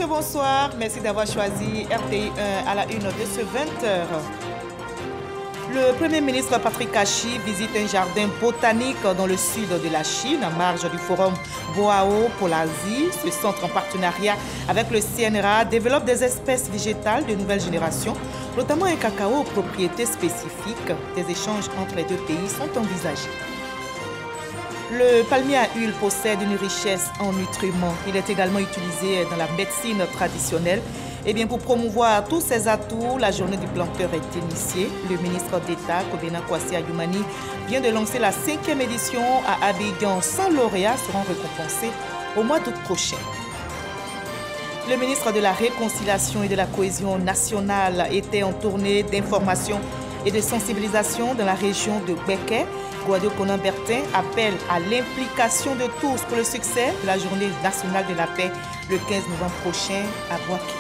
messieurs, bonsoir. Merci d'avoir choisi RTI 1 à la une de ce 20h. Le Premier ministre Patrick Achi visite un jardin botanique dans le sud de la Chine, en marge du forum Boao pour l'Asie. Ce centre, en partenariat avec le CNRA, développe des espèces végétales de nouvelle génération, notamment un cacao aux propriétés spécifiques. Des échanges entre les deux pays sont envisagés. Le palmier à huile possède une richesse en nutriments. Il est également utilisé dans la médecine traditionnelle. Et bien, pour promouvoir tous ces atouts, la journée du planteur est initiée. Le ministre d'État, Kobena Kwasi Ayumani, vient de lancer la 5e édition à Abidjan. 100 lauréats seront récompensés au mois d'août prochain. Le ministre de la Réconciliation et de la Cohésion nationale était en tournée d'information et de sensibilisation dans la région de Beke. Guadio Conan Bertin appelle à l'implication de tous pour le succès de la journée nationale de la paix le 15 novembre prochain à Boaké.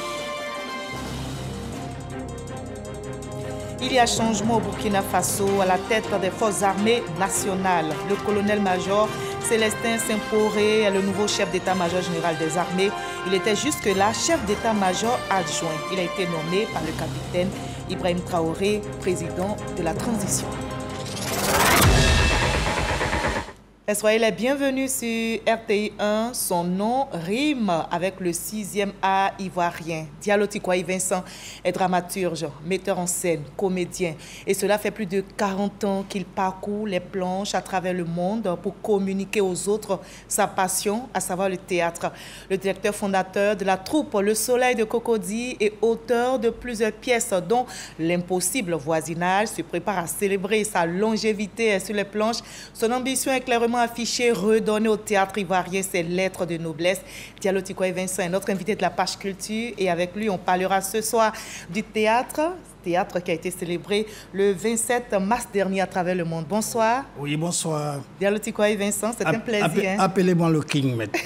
Il y a changement au Burkina Faso à la tête des forces armées nationales. Le colonel-major Célestin Simporé est le nouveau chef d'état-major général des armées. Il était jusque-là chef d'état-major adjoint. Il a été nommé par le capitaine Ibrahim Traoré, président de la transition. Et soyez les bienvenus sur RTI 1. Son nom rime avec le 6e A ivoirien. Diallo Tikwaye Vincent est dramaturge, metteur en scène, comédien. Et cela fait plus de 40 ans qu'il parcourt les planches à travers le monde pour communiquer aux autres sa passion, à savoir le théâtre. Le directeur fondateur de la troupe Le Soleil de Cocody et auteur de plusieurs pièces dont L'Impossible Voisinage se prépare à célébrer sa longévité sur les planches. Son ambition est clairement affiché, redonner au théâtre ivoirien ses lettres de noblesse. Diallo Tikwaye Vincent est notre invité de la page culture et avec lui, on parlera ce soir du théâtre qui a été célébré le 27 mars dernier à travers le monde. Bonsoir. Oui, bonsoir. Diallo Tikwaye Vincent, c'est un plaisir. Appelez-moi le King maintenant.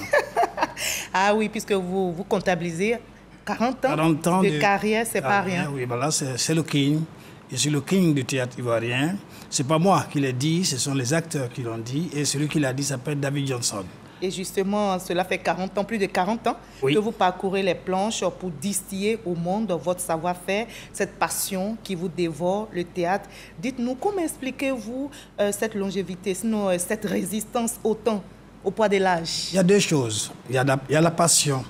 Ah oui, puisque vous comptabilisez 40 ans de carrière, c'est pas rien. Oui, voilà, c'est le King. Je suis le King du théâtre ivoirien. Ce n'est pas moi qui l'ai dit, ce sont les acteurs qui l'ont dit. Et celui qui l'a dit s'appelle David Johnson. Et justement, cela fait 40 ans, plus de 40 ans, oui, que vous parcourez les planches pour distiller au monde votre savoir-faire, cette passion qui vous dévore, le théâtre. Dites-nous, comment expliquez-vous cette longévité, sinon cette résistance au temps, au poids de l'âge? Il y a deux choses. Il y a la passion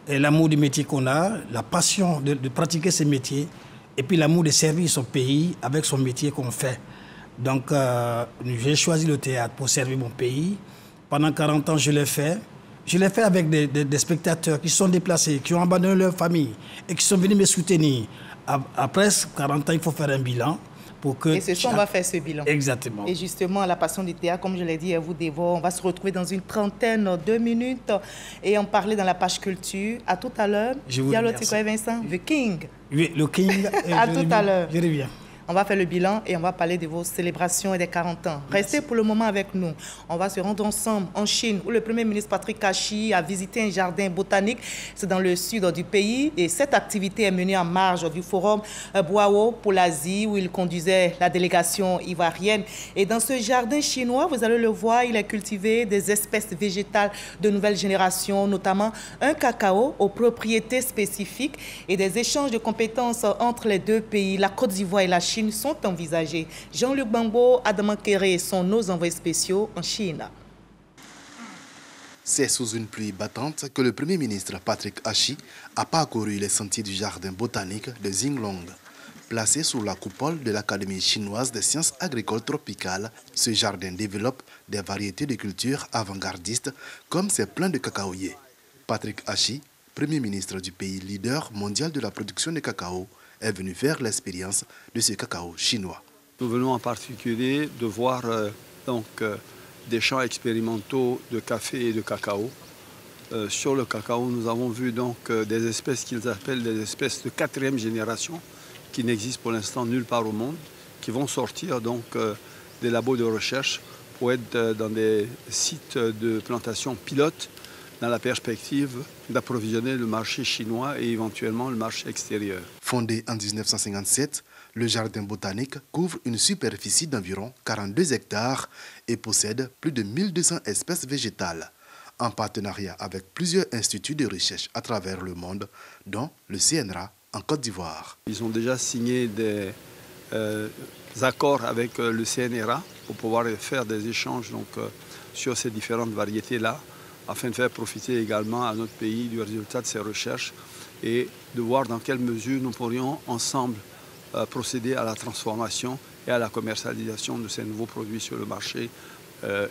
et l'amour du métier qu'on a, la passion de pratiquer ce métier, et puis l'amour de servir son pays avec son métier qu'on fait. Donc, j'ai choisi le théâtre pour servir mon pays. Pendant 40 ans, je l'ai fait. Je l'ai fait avec des spectateurs qui sont déplacés, qui ont abandonné leur famille et qui sont venus me soutenir. Après 40 ans, il faut faire un bilan. Et ce soir, on va faire ce bilan. Exactement. Et justement, la passion du théâtre, comme je l'ai dit, elle vous dévore. On va se retrouver dans une trentaine de minutes et en parler dans la page culture. À tout à l'heure. Diallo Tikwaye Vincent, The King. Oui, le King. À tout à l'heure. Je reviens. On va faire le bilan et on va parler de vos célébrations et des 40 ans. Restez pour le moment avec nous. On va se rendre ensemble en Chine où le Premier ministre Patrick Achi a visité un jardin botanique. C'est dans le sud du pays et cette activité est menée en marge du forum Boao pour l'Asie où il conduisait la délégation ivoirienne. Et dans ce jardin chinois, vous allez le voir, il a cultivé des espèces végétales de nouvelle génération, notamment un cacao aux propriétés spécifiques et des échanges de compétences entre les deux pays, la Côte d'Ivoire et la Chine, sont envisagés. Jean-Luc Bambo, Adama Kéré sont nos envoyés spéciaux en Chine. C'est sous une pluie battante que le Premier ministre Patrick Achi a parcouru les sentiers du jardin botanique de Xinglong. Placé sous la coupole de l'Académie chinoise des sciences agricoles tropicales, ce jardin développe des variétés de cultures avant-gardistes comme ses plants de cacaoyers. Patrick Achi, Premier ministre du pays leader mondial de la production de cacao, est venu faire l'expérience de ce cacao chinois. Nous venons en particulier de voir des champs expérimentaux de café et de cacao. Sur le cacao, nous avons vu des espèces qu'ils appellent des espèces de 4e génération qui n'existent pour l'instant nulle part au monde, qui vont sortir des labos de recherche pour être dans des sites de plantation pilotes dans la perspective d'approvisionner le marché chinois et éventuellement le marché extérieur. Fondé en 1957, le jardin botanique couvre une superficie d'environ 42 hectares et possède plus de 1200 espèces végétales. en partenariat avec plusieurs instituts de recherche à travers le monde, dont le CNRA en Côte d'Ivoire. Ils ont déjà signé des accords avec le CNRA pour pouvoir faire des échanges sur ces différentes variétés-là, afin de faire profiter également à notre pays du résultat de ces recherches et de voir dans quelle mesure nous pourrions ensemble procéder à la transformation et à la commercialisation de ces nouveaux produits sur le marché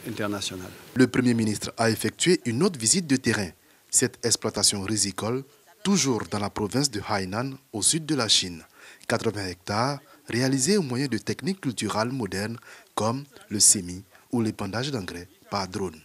international. Le Premier ministre a effectué une autre visite de terrain. Cette exploitation risicole, toujours dans la province de Hainan, au sud de la Chine. 80 hectares réalisés au moyen de techniques culturales modernes comme le sémi ou l'épandage d'engrais par drone.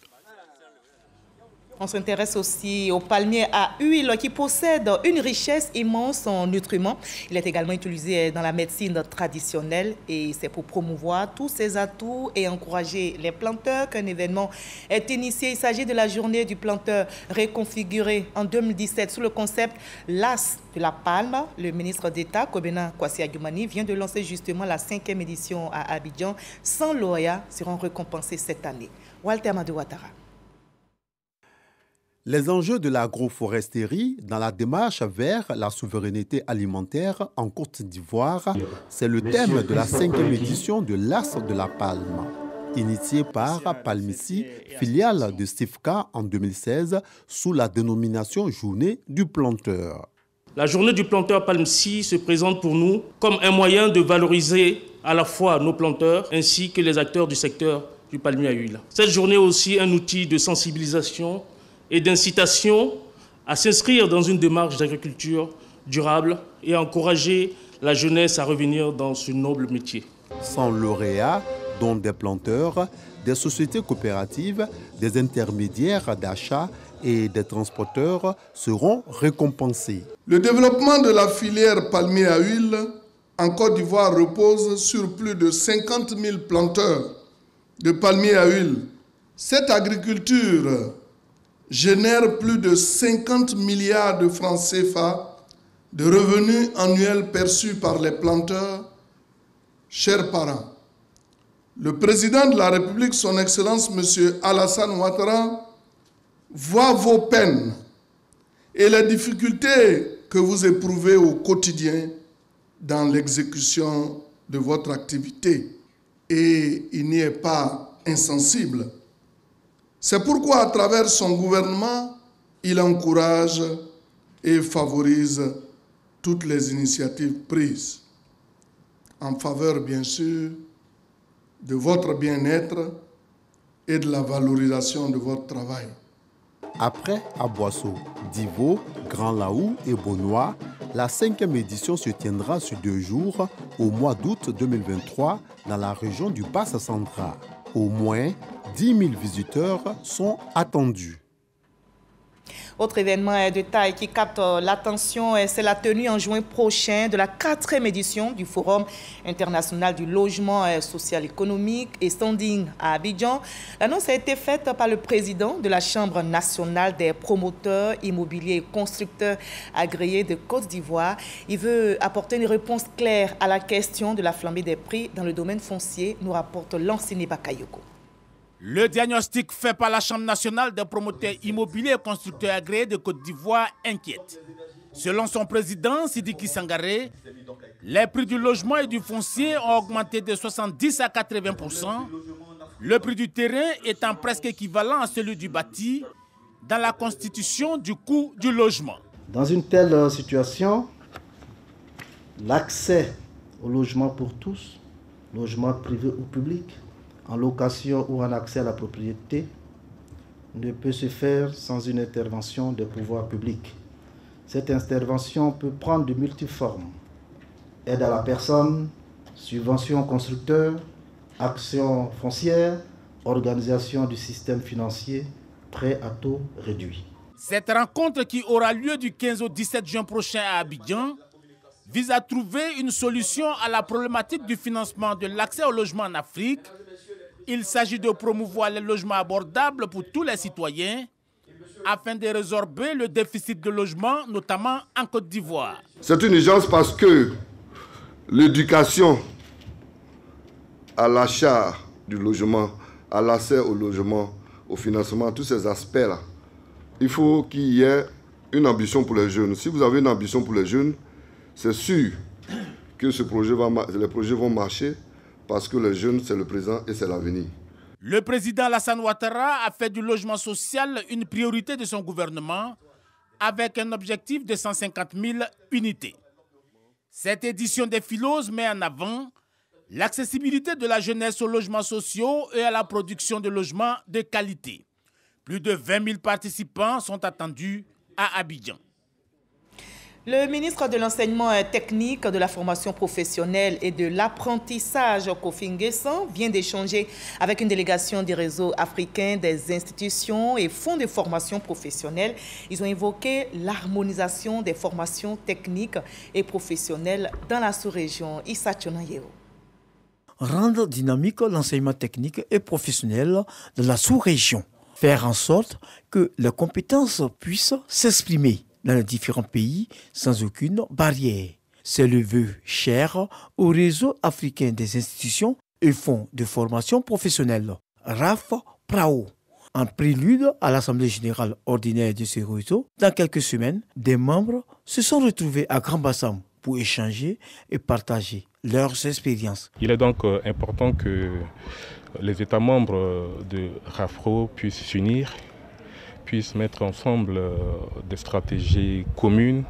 On s'intéresse aussi au palmier à huile qui possède une richesse immense en nutriments. Il est également utilisé dans la médecine traditionnelle et c'est pour promouvoir tous ses atouts et encourager les planteurs qu'un événement est initié. Il s'agit de la journée du planteur réconfigurée en 2017 sous le concept l'As de la palme. Le ministre d'État, Kobena Kwasi Adjumani, vient de lancer justement la 5e édition à Abidjan. 100 lauréats seront récompensés cette année. Walter Amadou Ouattara. Les enjeux de l'agroforesterie dans la démarche vers la souveraineté alimentaire en Côte d'Ivoire, c'est le thème de la 5e édition de l'As de la Palme. Initiée par Palmici, filiale de Stifka en 2016, sous la dénomination Journée du planteur. La journée du planteur Palmici se présente pour nous comme un moyen de valoriser à la fois nos planteurs ainsi que les acteurs du secteur du palmier à huile. Cette journée est aussi un outil de sensibilisation et d'incitation à s'inscrire dans une démarche d'agriculture durable et à encourager la jeunesse à revenir dans ce noble métier. 100 lauréats, dont des planteurs, des sociétés coopératives, des intermédiaires d'achat et des transporteurs seront récompensés. Le développement de la filière palmier à huile en Côte d'Ivoire repose sur plus de 50 000 planteurs de palmier à huile. Cette agriculture génère plus de 50 milliards de francs CFA de revenus annuels perçus par les planteurs, chers parents. Le président de la République, son Excellence M. Alassane Ouattara, voit vos peines et les difficultés que vous éprouvez au quotidien dans l'exécution de votre activité. Et il n'y est pas insensible. C'est pourquoi, à travers son gouvernement, il encourage et favorise toutes les initiatives prises en faveur, bien sûr, de votre bien-être et de la valorisation de votre travail. Après Aboisseau, Divo, Grand Laou et Bonois, la 5e édition se tiendra sur 2 jours au mois d'août 2023 dans la région du Bassa Central. Au moins 10 000 visiteurs sont attendus. Autre événement de taille qui capte l'attention, c'est la tenue en juin prochain de la 4e édition du Forum international du logement social économique et standing à Abidjan. L'annonce a été faite par le président de la Chambre nationale des promoteurs immobiliers et constructeurs agréés de Côte d'Ivoire. Il veut apporter une réponse claire à la question de la flambée des prix dans le domaine foncier, nous rapporte Lansini Bakayoko. Le diagnostic fait par la Chambre nationale des promoteurs immobiliers et constructeurs agréés de Côte d'Ivoire inquiète. Selon son président, Sidiki Sangaré, les prix du logement et du foncier ont augmenté de 70 à 80%, le prix du terrain étant presque équivalent à celui du bâti dans la constitution du coût du logement. Dans une telle situation, l'accès au logement pour tous, logement privé ou public, en location ou en accès à la propriété, ne peut se faire sans une intervention des pouvoirs publics. Cette intervention peut prendre de multiples formes. Aide à la personne, subvention constructeur, action foncière, organisation du système financier, prêt à taux réduit. Cette rencontre qui aura lieu du 15 au 17 juin prochain à Abidjan vise à trouver une solution à la problématique du financement de l'accès au logement en Afrique. Il s'agit de promouvoir les logements abordables pour tous les citoyens afin de résorber le déficit de logement, notamment en Côte d'Ivoire. C'est une urgence parce que l'éducation à l'achat du logement, à l'accès au logement, au financement, tous ces aspects-là il faut qu'il y ait une ambition pour les jeunes. Si vous avez une ambition pour les jeunes, c'est sûr que les projets vont marcher parce que les jeunes, c'est le présent et c'est l'avenir. Le président Alassane Ouattara a fait du logement social une priorité de son gouvernement avec un objectif de 150 000 unités. Cette édition des Philos met en avant l'accessibilité de la jeunesse aux logements sociaux et à la production de logements de qualité. Plus de 20 000 participants sont attendus à Abidjan. Le ministre de l'Enseignement technique, de la formation professionnelle et de l'apprentissage, Kofi Nguessan, vient d'échanger avec une délégation du réseau africain des institutions et fonds de formation professionnelle. Ils ont évoqué l'harmonisation des formations techniques et professionnelles dans la sous-région. Issa Tchonayeo. Rendre dynamique l'enseignement technique et professionnel de la sous-région. Faire en sorte que les compétences puissent s'exprimer dans les différents pays sans aucune barrière. C'est le vœu cher au réseau africain des institutions et fonds de formation professionnelle, RAF PRAO. En prélude à l'Assemblée générale ordinaire de ce réseau, dans quelques semaines, des membres se sont retrouvés à Grand Bassam pour échanger et partager leurs expériences. Il est donc important que les États membres de RAFPRAO puissent s'unir, puissent mettre ensemble des stratégies communes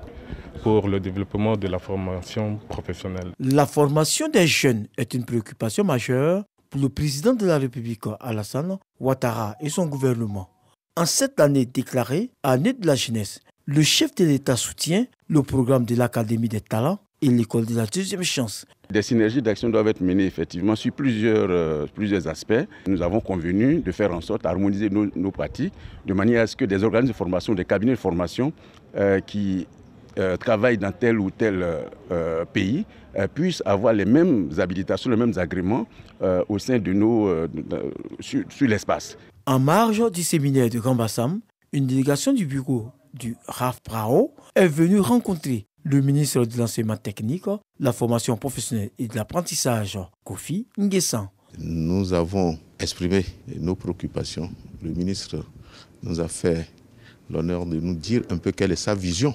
pour le développement de la formation professionnelle. La formation des jeunes est une préoccupation majeure pour le président de la République, Alassane Ouattara, et son gouvernement. En cette année déclarée, année de la jeunesse, le chef de l'État soutient le programme de l'Académie des talents et l'école de la deuxième chance. Des synergies d'action doivent être menées effectivement sur plusieurs aspects. Nous avons convenu de faire en sorte d'harmoniser nos pratiques de manière à ce que des organismes de formation, des cabinets de formation qui travaillent dans tel ou tel pays puissent avoir les mêmes habilitations, les mêmes agréments au sein de sur l'espace. En marge du séminaire de Grand Bassam, une délégation du bureau du RAF PRAO est venue rencontrer le ministre de l'Enseignement technique, la formation professionnelle et de l'apprentissage, Kofi Nguessan. Nous avons exprimé nos préoccupations. Le ministre nous a fait l'honneur de nous dire un peu quelle est sa vision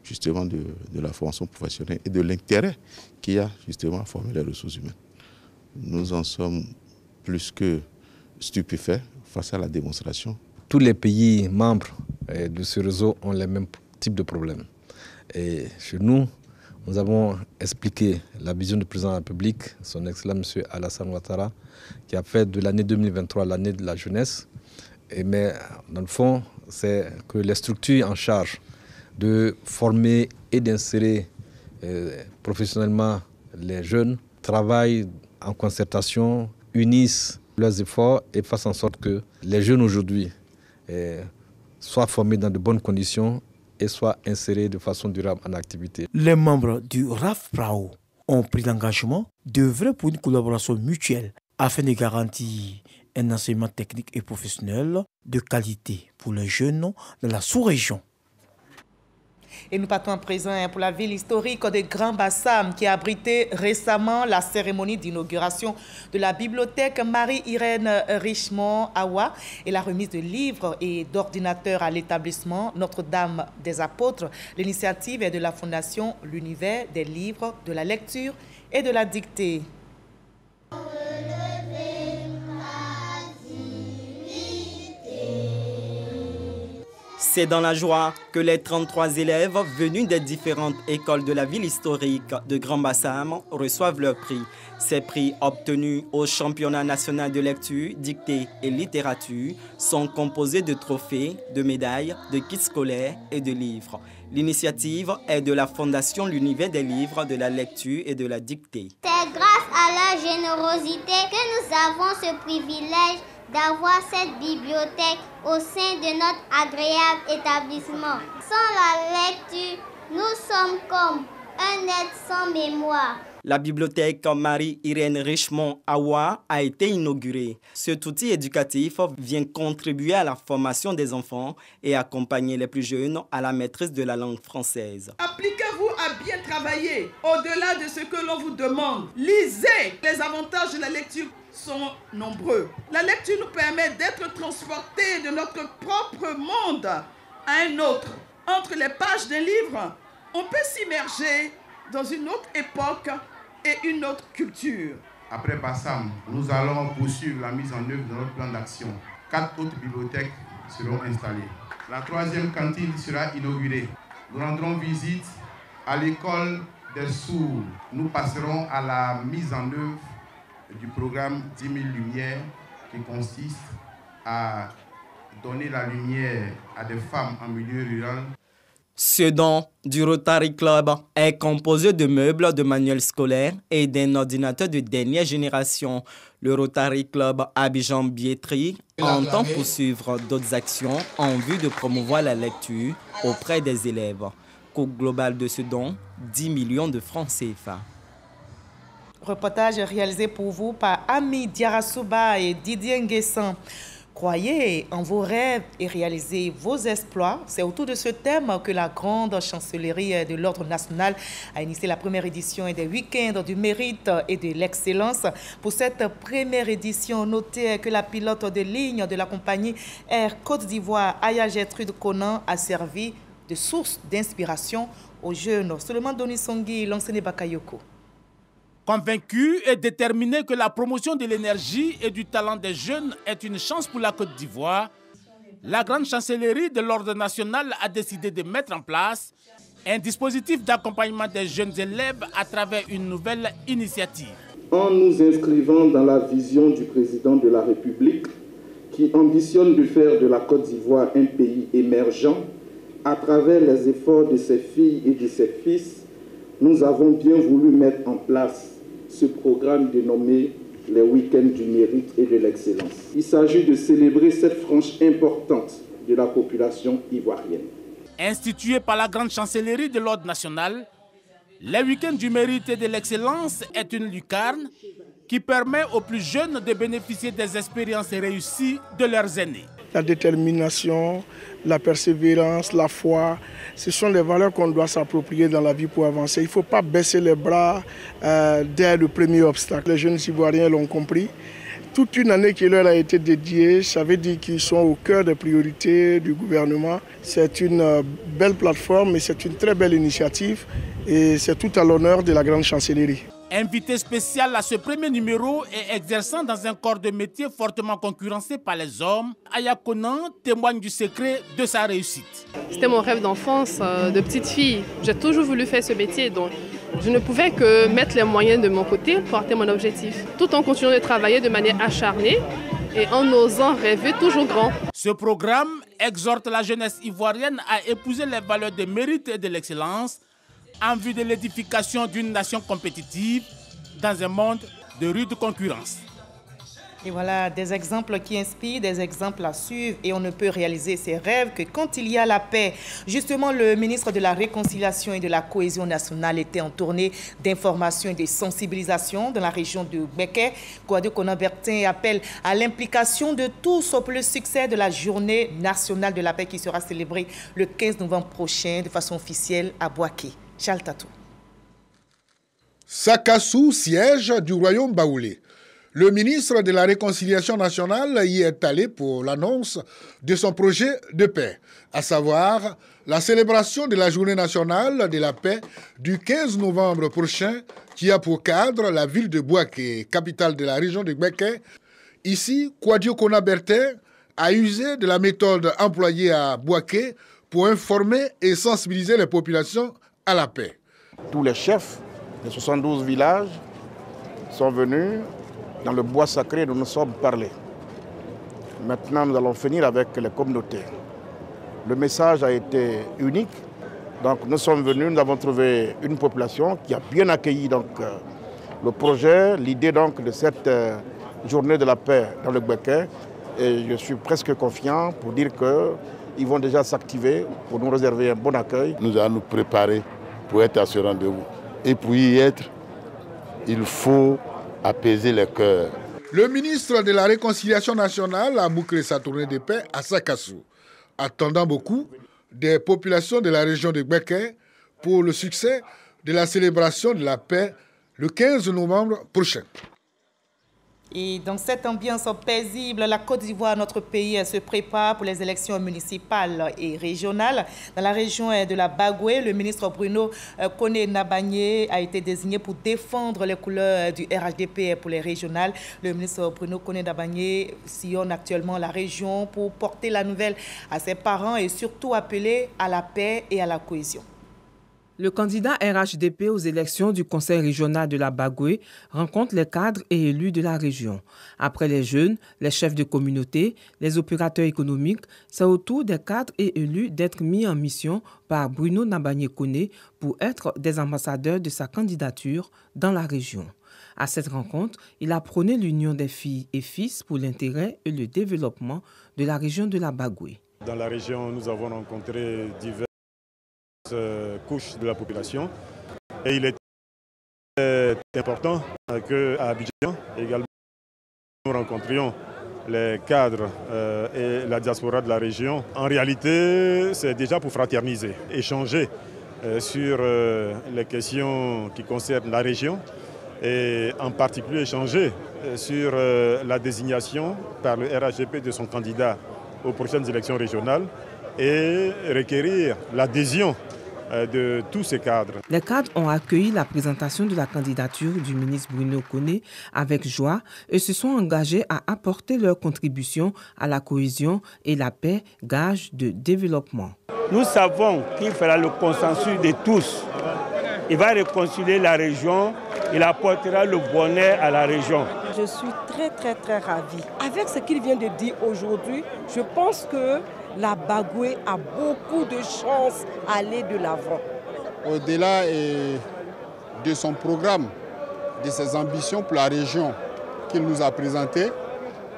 justement de la formation professionnelle et de l'intérêt qu'il y a justement à former les ressources humaines. Nous en sommes plus que stupéfaits face à la démonstration. Tous les pays membres de ce réseau ont les mêmes types de problèmes. Et chez nous, nous avons expliqué la vision du président de la République, son Excellence M. Alassane Ouattara, qui a fait de l'année 2023 l'année de la jeunesse. Mais dans le fond, c'est que les structures en charge de former et d'insérer professionnellement les jeunes travaillent en concertation, unissent leurs efforts et fassent en sorte que les jeunes aujourd'hui soient formés dans de bonnes conditions et soient insérés de façon durable en activité. Les membres du RAF PRAO ont pris l'engagement d'œuvrer pour une collaboration mutuelle afin de garantir un enseignement technique et professionnel de qualité pour les jeunes de la sous-région. Et nous partons à présent pour la ville historique de Grand Bassam qui a abrité récemment la cérémonie d'inauguration de la bibliothèque Marie-Irène Richemont Awa et la remise de livres et d'ordinateurs à l'établissement Notre-Dame des Apôtres. L'initiative est de la Fondation L'Univers des livres, de la lecture et de la dictée. C'est dans la joie que les 33 élèves venus des différentes écoles de la ville historique de Grand Bassam reçoivent leur prix. Ces prix obtenus au championnat national de lecture, dictée et littérature sont composés de trophées, de médailles, de kits scolaires et de livres. L'initiative est de la Fondation L'Univers des livres, de la lecture et de la dictée. C'est grâce à la générosité que nous avons ce privilège d'avoir cette bibliothèque au sein de notre agréable établissement. Sans la lecture, nous sommes comme un être sans mémoire. La bibliothèque Marie-Irène Richemont Awa a été inaugurée. Cet outil éducatif vient contribuer à la formation des enfants et accompagner les plus jeunes à la maîtrise de la langue française. Appliquez-vous à bien travailler au-delà de ce que l'on vous demande. Lisez. Les avantages de la lecture sont nombreux. La lecture nous permet d'être transportés de notre propre monde à un autre, entre les pages d'un livre, on peut s'immerger dans une autre époque et une autre culture. Après Bassam, nous allons poursuivre la mise en œuvre de notre plan d'action. 4 autres bibliothèques seront installées. La 3e cantine sera inaugurée. Nous rendrons visite à l'école des sourds. Nous passerons à la mise en œuvre du programme 10 000 lumières qui consiste à donner la lumière à des femmes en milieu rural. Ce don du Rotary Club est composé de meubles, de manuels scolaires et d'un ordinateur de dernière génération. Le Rotary Club Abidjan-Biétry entend poursuivre d'autres actions en vue de promouvoir la lecture auprès des élèves. Coût global de ce don, 10 millions de francs CFA. Reportage réalisé pour vous par Ami Diarasouba et Didier Nguessan. Croyez en vos rêves et réalisez vos exploits. C'est autour de ce thème que la grande chancellerie de l'Ordre national a initié la première édition des week-ends du mérite et de l'excellence. Pour cette première édition, notez que la pilote de ligne de la compagnie Air Côte d'Ivoire, Aya Gertrude Conan, a servi de source d'inspiration aux jeunes. Seulement Doni Songui, Lansene Bakayoko. Convaincu et déterminé que la promotion de l'énergie et du talent des jeunes est une chance pour la Côte d'Ivoire, la grande chancellerie de l'Ordre national a décidé de mettre en place un dispositif d'accompagnement des jeunes élèves à travers une nouvelle initiative. En nous inscrivant dans la vision du président de la République qui ambitionne de faire de la Côte d'Ivoire un pays émergent à travers les efforts de ses filles et de ses fils, nous avons bien voulu mettre en place ce programme dénommé les week-ends du mérite et de l'excellence. Il s'agit de célébrer cette frange importante de la population ivoirienne. Institué par la grande chancellerie de l'Ordre national, les week-ends du mérite et de l'excellence est une lucarne qui permet aux plus jeunes de bénéficier des expériences réussies de leurs aînés. La détermination, la persévérance, la foi, ce sont les valeurs qu'on doit s'approprier dans la vie pour avancer. Il ne faut pas baisser les bras dès le premier obstacle. Les jeunes Ivoiriens l'ont compris. Toute une année qui leur a été dédiée, ça veut dire qu'ils sont au cœur des priorités du gouvernement. C'est une belle plateforme et c'est une très belle initiative et c'est tout à l'honneur de la grande chancellerie. Invité spécial à ce premier numéro et exerçant dans un corps de métier fortement concurrencé par les hommes, Aya Conan témoigne du secret de sa réussite. C'était mon rêve d'enfance, de petite fille. J'ai toujours voulu faire ce métier, donc je ne pouvais que mettre les moyens de mon côté pour atteindre mon objectif, tout en continuant de travailler de manière acharnée et en osant rêver toujours grand. Ce programme exhorte la jeunesse ivoirienne à épouser les valeurs de mérite et de l'excellence en vue de l'édification d'une nation compétitive dans un monde de rude concurrence. Et voilà des exemples qui inspirent, des exemples à suivre et on ne peut réaliser ses rêves que quand il y a la paix. Justement, le ministre de la Réconciliation et de la Cohésion nationale était en tournée d'information et de sensibilisation dans la région de Béké. Kouadio Konan Bertin appelle à l'implication de tous pour le succès de la journée nationale de la paix qui sera célébrée le 15 novembre prochain de façon officielle à Bouaké. Charles Tatou. Sakassou, siège du royaume baoulé. Le ministre de la Réconciliation nationale y est allé pour l'annonce de son projet de paix, à savoir la célébration de la journée nationale de la paix du 15 novembre prochain qui a pour cadre la ville de Bouaké, capitale de la région de Béké. Ici, Kouadio Konan Bertin a usé de la méthode employée à Bouaké pour informer et sensibiliser les populations à la paix. Tous les chefs des 72 villages sont venus dans le bois sacré dont nous sommes parlés. Maintenant, nous allons finir avec les communautés. Le message a été unique. Donc, nous sommes venus, nous avons trouvé une population qui a bien accueilli le projet, l'idée de cette journée de la paix dans le Béké. Et je suis presque confiant pour dire qu'ils vont déjà s'activer pour nous réserver un bon accueil. Nous allons nous préparer pour être à ce rendez-vous. Et pour y être, il faut apaiser les cœurs. Le ministre de la Réconciliation nationale a bouclé sa tournée de paix à Sakassou, attendant beaucoup des populations de la région de Béké pour le succès de la célébration de la paix le 15 novembre prochain. Et dans cette ambiance paisible, la Côte d'Ivoire, notre pays, se prépare pour les élections municipales et régionales. Dans la région de la Bagoué, le ministre Bruno Koné-Nabagné a été désigné pour défendre les couleurs du RHDP pour les régionales. Le ministre Bruno Koné-Nabagné sillonne actuellement la région pour porter la nouvelle à ses parents et surtout appeler à la paix et à la cohésion. Le candidat RHDP aux élections du Conseil régional de la Bagoué rencontre les cadres et élus de la région. Après les jeunes, les chefs de communauté, les opérateurs économiques, c'est au tour des cadres et élus d'être mis en mission par Bruno Nabagné-Koné pour être des ambassadeurs de sa candidature dans la région. À cette rencontre, il a prôné l'union des filles et fils pour l'intérêt et le développement de la région de la Bagoué. Dans la région, nous avons rencontré diverses couches de la population et il est important qu'à Abidjan également nous rencontrions les cadres et la diaspora de la région. En réalité, c'est déjà pour fraterniser, échanger sur les questions qui concernent la région et en particulier échanger sur la désignation par le RHDP de son candidat aux prochaines élections régionales et requérir l'adhésion de tous ces cadres. Les cadres ont accueilli la présentation de la candidature du ministre Bruno Koné avec joie et se sont engagés à apporter leur contribution à la cohésion et la paix, gage de développement. Nous savons qu'il fera le consensus de tous. Il va réconcilier la région, il apportera le bonheur à la région. Je suis très ravie. Avec ce qu'il vient de dire aujourd'hui, je pense que la Bagoué a beaucoup de chances d'aller de l'avant. Au-delà de son programme, de ses ambitions pour la région qu'il nous a présenté,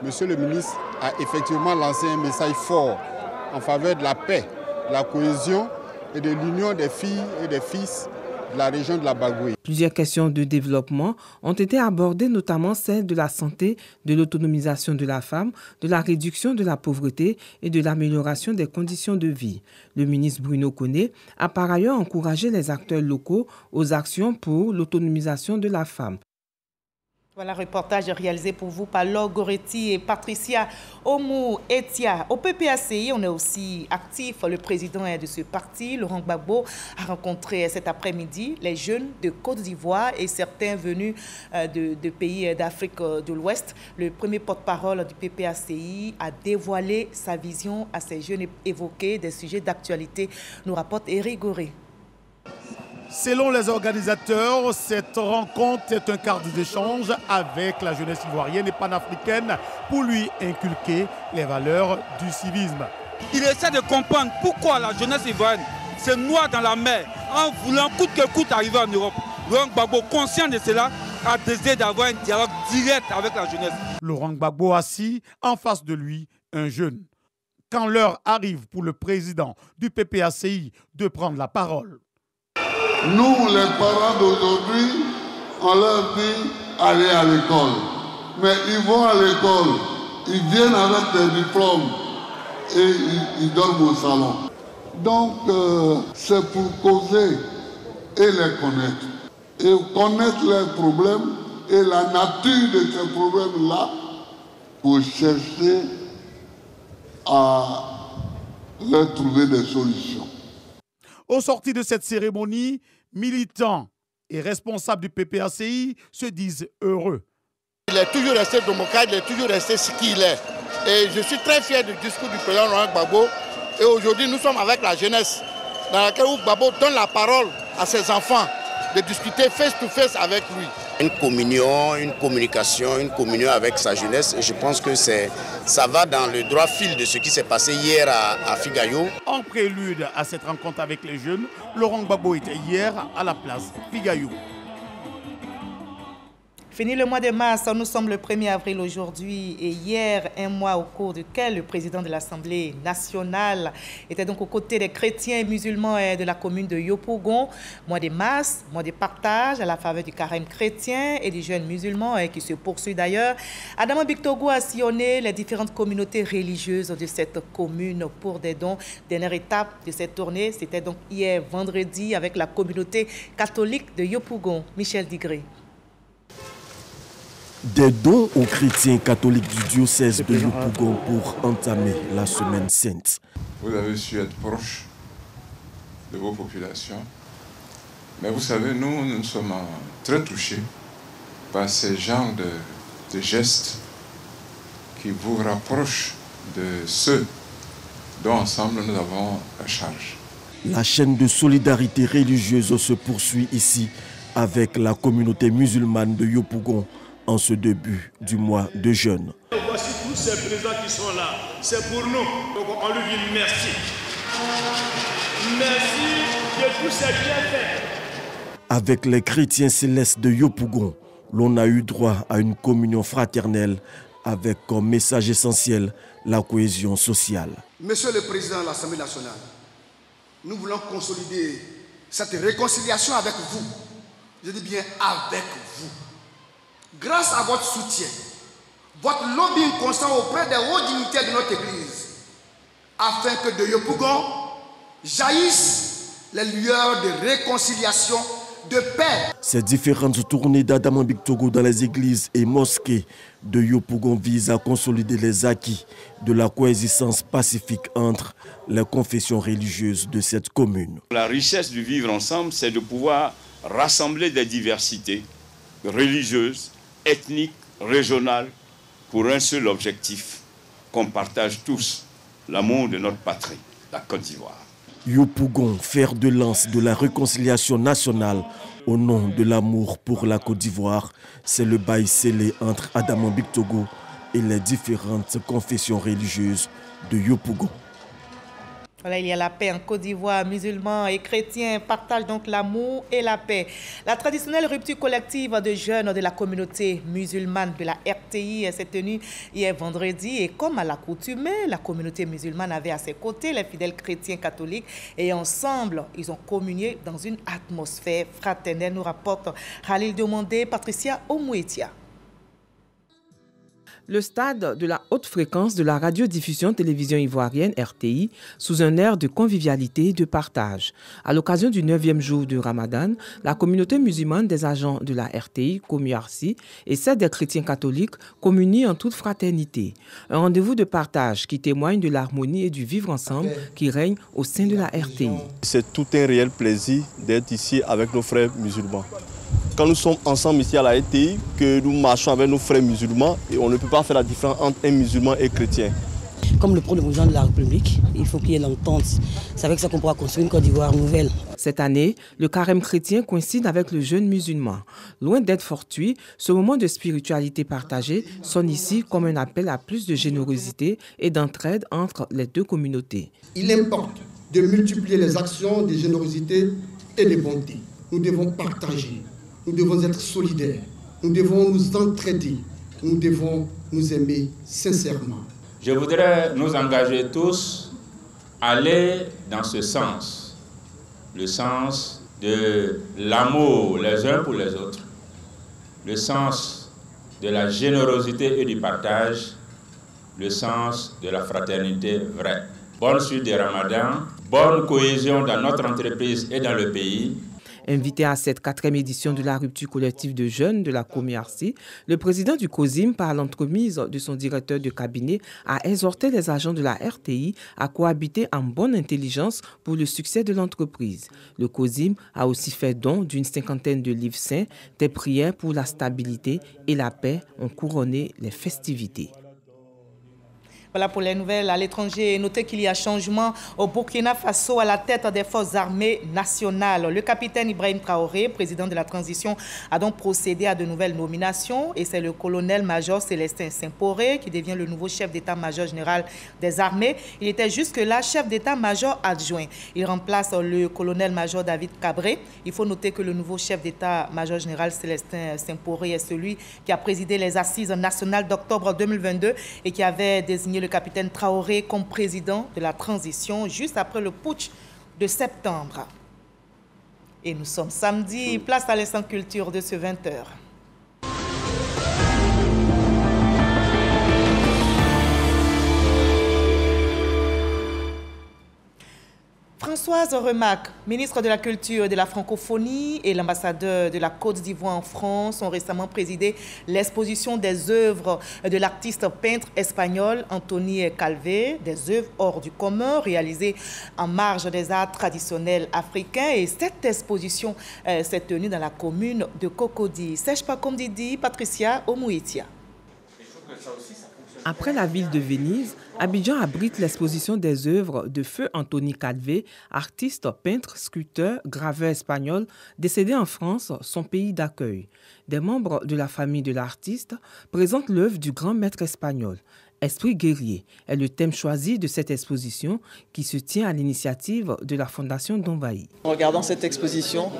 Monsieur le ministre a effectivement lancé un message fort en faveur de la paix, de la cohésion et de l'union des filles et des fils de la région de la Bagoué. Plusieurs questions de développement ont été abordées, notamment celles de la santé, de l'autonomisation de la femme, de la réduction de la pauvreté et de l'amélioration des conditions de vie. Le ministre Bruno Koné a par ailleurs encouragé les acteurs locaux aux actions pour l'autonomisation de la femme. Voilà un reportage réalisé pour vous par Laure Goretti et Patricia Oumou-Etia. Au PPACI, on est aussi actif. Le président de ce parti, Laurent Gbagbo, a rencontré cet après-midi les jeunes de Côte d'Ivoire et certains venus de pays d'Afrique de l'Ouest. Le premier porte-parole du PPACI a dévoilé sa vision à ces jeunes et évoqué des sujets d'actualité, nous rapporte Éric Goré. Selon les organisateurs, cette rencontre est un cadre d'échange avec la jeunesse ivoirienne et panafricaine pour lui inculquer les valeurs du civisme. Il essaie de comprendre pourquoi la jeunesse ivoirienne se noie dans la mer en voulant coûte que coûte arriver en Europe. Laurent Gbagbo, conscient de cela, a décidé d'avoir un dialogue direct avec la jeunesse. Laurent Gbagbo assis, en face de lui, un jeune. Quand l'heure arrive pour le président du PPACI de prendre la parole. Nous, les parents d'aujourd'hui, on leur dit allez à l'école. Mais ils vont à l'école, ils viennent avec des diplômes et ils dorment au salon. Donc, c'est pour causer et les connaître. Et connaître leurs problèmes et la nature de ces problèmes-là pour chercher à leur trouver des solutions. Au sorti de cette cérémonie, militants et responsables du PPACI se disent heureux. Il est toujours resté démocrate, il est toujours resté ce qu'il est. Et je suis très fier du discours du président Laurent Gbagbo. Et aujourd'hui, nous sommes avec la jeunesse, dans laquelle Gbagbo donne la parole à ses enfants, de discuter face to face avec lui. Une communion, une communication, une communion avec sa jeunesse. Et je pense que ça va dans le droit fil de ce qui s'est passé hier à Figayou. En prélude à cette rencontre avec les jeunes, Laurent Gbagbo était hier à la place Figayou. Fini le mois de mars, nous sommes le 1er avril aujourd'hui et hier, un mois au cours duquel le président de l'Assemblée nationale était donc aux côtés des chrétiens et musulmans de la commune de Yopougon. Mois de mars, mois de partage à la faveur du carême chrétien et des jeunes musulmans qui se poursuit d'ailleurs. Adama Bictogo a sillonné les différentes communautés religieuses de cette commune pour des dons. Dernière étape de cette tournée, c'était donc hier vendredi avec la communauté catholique de Yopougon. Michel Digré. Des dons aux chrétiens catholiques du diocèse de Yopougon pour entamer la semaine sainte. Vous avez su être proche de vos populations. Mais vous savez, nous sommes très touchés par ces genres de gestes qui vous rapprochent de ceux dont ensemble nous avons la charge. La chaîne de solidarité religieuse se poursuit ici avec la communauté musulmane de Yopougon en ce début du mois de jeûne. Voici tous ces présents qui sont là. C'est pour nous. Donc on lui dit merci. Merci de tous ces bienfaits. Avec les chrétiens célestes de Yopougon, l'on a eu droit à une communion fraternelle avec comme message essentiel la cohésion sociale. Monsieur le Président de l'Assemblée nationale, nous voulons consolider cette réconciliation avec vous. Je dis bien avec vous. Grâce à votre soutien, votre lobbying constant auprès des hauts dignitaires de notre Église, afin que de Yopougon jaillissent les lueurs de réconciliation, de paix. Ces différentes tournées d'Adama Bictogo dans les églises et mosquées de Yopougon visent à consolider les acquis de la coexistence pacifique entre les confessions religieuses de cette commune. La richesse du vivre ensemble, c'est de pouvoir rassembler des diversités religieuses, ethniques, régionales, pour un seul objectif, qu'on partage tous, l'amour de notre patrie, la Côte d'Ivoire. Yopougon, fer de lance de la réconciliation nationale au nom de l'amour pour la Côte d'Ivoire, c'est le bail scellé entre Adama Bictogo et les différentes confessions religieuses de Yopougon. Voilà, il y a la paix en Côte d'Ivoire. Musulmans et chrétiens partagent donc l'amour et la paix. La traditionnelle rupture collective de jeunes de la communauté musulmane de la RTI s'est tenue hier vendredi. Et comme à l'accoutumée, la communauté musulmane avait à ses côtés les fidèles chrétiens catholiques. Et ensemble, ils ont communié dans une atmosphère fraternelle, nous rapporte Khalil Demandé, Patricia Omouetia. Le stade de la haute fréquence de la radiodiffusion télévision ivoirienne RTI sous un air de convivialité et de partage. À l'occasion du 9e jour de Ramadan, la communauté musulmane des agents de la RTI, Komiarsi, et celle des chrétiens catholiques communient en toute fraternité. Un rendez-vous de partage qui témoigne de l'harmonie et du vivre ensemble qui règne au sein de la RTI. C'est tout un réel plaisir d'être ici avec nos frères musulmans. Quand nous sommes ensemble ici à la RTI, que nous marchons avec nos frères musulmans, et on ne peut pas faire la différence entre un musulman et chrétien. Comme le prône le président de la République, il faut qu'il y ait l'entente. C'est avec ça qu'on pourra construire une Côte d'Ivoire nouvelle. Cette année, le carême chrétien coïncide avec le jeûne musulman. Loin d'être fortuit, ce moment de spiritualité partagée sonne ici comme un appel à plus de générosité et d'entraide entre les deux communautés. Il importe de multiplier les actions de générosité et de bonté. Nous devons partager. Nous devons être solidaires, nous devons nous entraider, nous devons nous aimer sincèrement. Je voudrais nous engager tous à aller dans ce sens, le sens de l'amour les uns pour les autres, le sens de la générosité et du partage, le sens de la fraternité vraie. Bonne suite des Ramadans, bonne cohésion dans notre entreprise et dans le pays. Invité à cette 4e édition de la rupture collective de jeunes de la Komiarsi, le président du COSIM, par l'entremise de son directeur de cabinet, a exhorté les agents de la RTI à cohabiter en bonne intelligence pour le succès de l'entreprise. Le COSIM a aussi fait don d'une 50aine de livres saints. Des prières pour la stabilité et la paix ont couronné les festivités. Voilà pour les nouvelles à l'étranger. Notez qu'il y a changement au Burkina Faso à la tête des forces armées nationales. Le capitaine Ibrahim Traoré, président de la transition, a donc procédé à de nouvelles nominations. Et c'est le colonel-major Célestin Saint-Poré qui devient le nouveau chef d'état-major général des armées. Il était jusque-là chef d'état-major adjoint. Il remplace le colonel-major David Cabré. Il faut noter que le nouveau chef d'état-major général Célestin Saint-Poré est celui qui a présidé les assises nationales d'octobre 2022 et qui avait désigné le capitaine Traoré comme président de la transition juste après le putsch de septembre. Et nous sommes samedi, place à l'instant culture de ce 20h. Françoise Remac, ministre de la Culture et de la Francophonie et l'ambassadeur de la Côte d'Ivoire en France ont récemment présidé l'exposition des œuvres de l'artiste peintre espagnol Antoni Calvé, des œuvres hors du commun réalisées en marge des arts traditionnels africains. Et cette exposition s'est tenue dans la commune de Cocody. Serge Pakomdidi, Patricia Omouitia. Après la ville de Venise, Abidjan abrite l'exposition des œuvres de feu Antoni Calvé, artiste, peintre, sculpteur, graveur espagnol, décédé en France, son pays d'accueil. Des membres de la famille de l'artiste présentent l'œuvre du grand maître espagnol. Esprit guerrier est le thème choisi de cette exposition qui se tient à l'initiative de la Fondation Donvaï. En regardant cette exposition,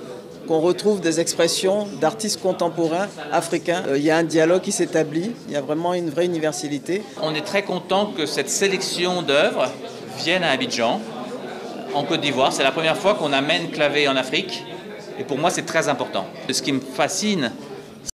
qu'on retrouve des expressions d'artistes contemporains africains. Il y a un dialogue qui s'établit, il y a vraiment une vraie universalité. On est très content que cette sélection d'œuvres vienne à Abidjan, en Côte d'Ivoire. C'est la première fois qu'on amène Clavé en Afrique et pour moi c'est très important. Ce qui me fascine